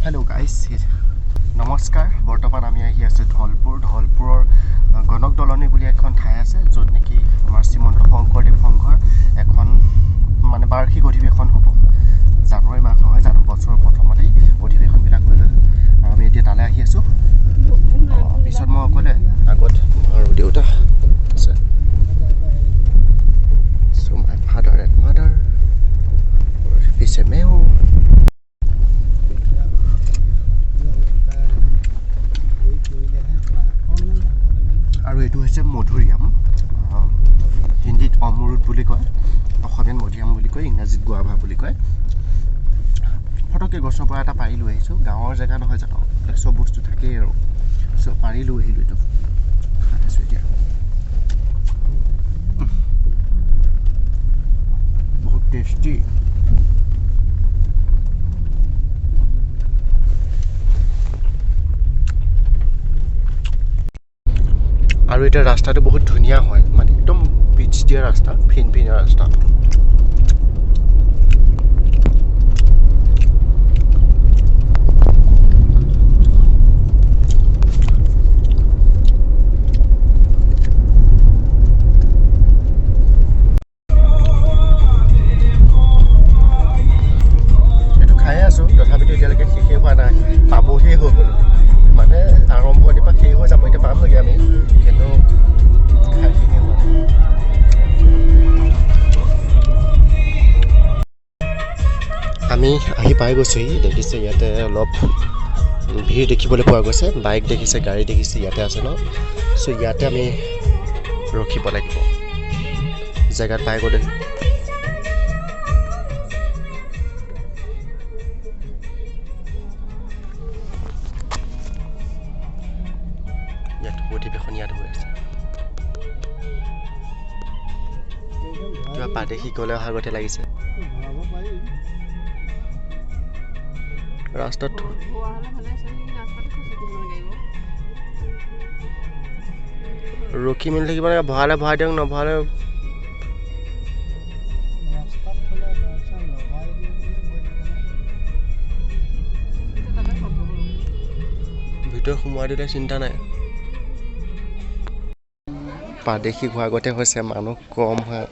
Hello guys, নমস্কাৰ বৰ্তমান আমি আহি আছো ধলপুৰৰ গণক দলনি বুলি এখন ঠাই আছে য'ত নেকি আমাৰ শ্ৰীমন্ত শংকৰদেৱ সংঘৰ এখন মানে বাৰ্ষিক অধিৱেশন হ'ব জানুৱাৰী মাহ নহয় জানো বছৰৰ প্ৰথমতেই অধিৱেশনবিলাক হৈ গ'ল আৰু আমি এতিয়া তালৈ আহি আছো পিছত মই অকলে আগত আৰু দেউতা আছে so my father and mother পিছে মেও আৰু এইটো হৈছে মধুৰিআম হিন্দীত অমৰুদ বুলি কয় অসমীয়াত মধুৰিআম বুলি কয় ইংৰাজীত গুৱাভা বুলি কয় ফটককৈ গছৰ পৰা এটা পাৰি লৈ আহিছোঁ গাঁৱৰ জেগা নহয় জানো চব বস্তু থাকেই আৰু চব পাৰি লৈ আহিলোঁ এইটো খাইছোঁ এতিয়া বহুত টেষ্টি আৰু এটা ৰাস্তাটো বহুত ধুনীয়া হয় মানে একদম পিচ দিয়া ৰাস্তা ফিনফিনীয়া ৰাস্তা এইটো খাই আছোঁ তথাপিতো এতিয়ালৈকে শেষেই হোৱা নাই পাবহে হৈ গ'ল মানে আৰম্ভণিৰ পৰা শেষ হৈ যাব এতিয়া পামগৈ আমি কিন্তু খাইখিনি হোৱা নাই আমি আহি পাই গৈছোঁহি দেখিছে ইয়াতে অলপ ভিৰ দেখিবলৈ পোৱা গৈছে বাইক দেখিছে গাড়ী দেখিছে ইয়াতে আছে ন চ' ইয়াতে আমি ৰখিব লাগিব জেগাত পাই গ'লে অধিৱেশন ইয়াত হৈ আছে কিবা পাতে শিকলৈ অহাৰ গতে লাগিছে ৰাস্তাত ৰখি মেলি থাকিব লাগে ভৰালে ভৰাই দিয়ক নভৰালে ভিতৰত সোমোৱাই দিলে চিন্তা নাই পাদেশী হোৱাৰ আগতে হৈছে মানুহ কম হয়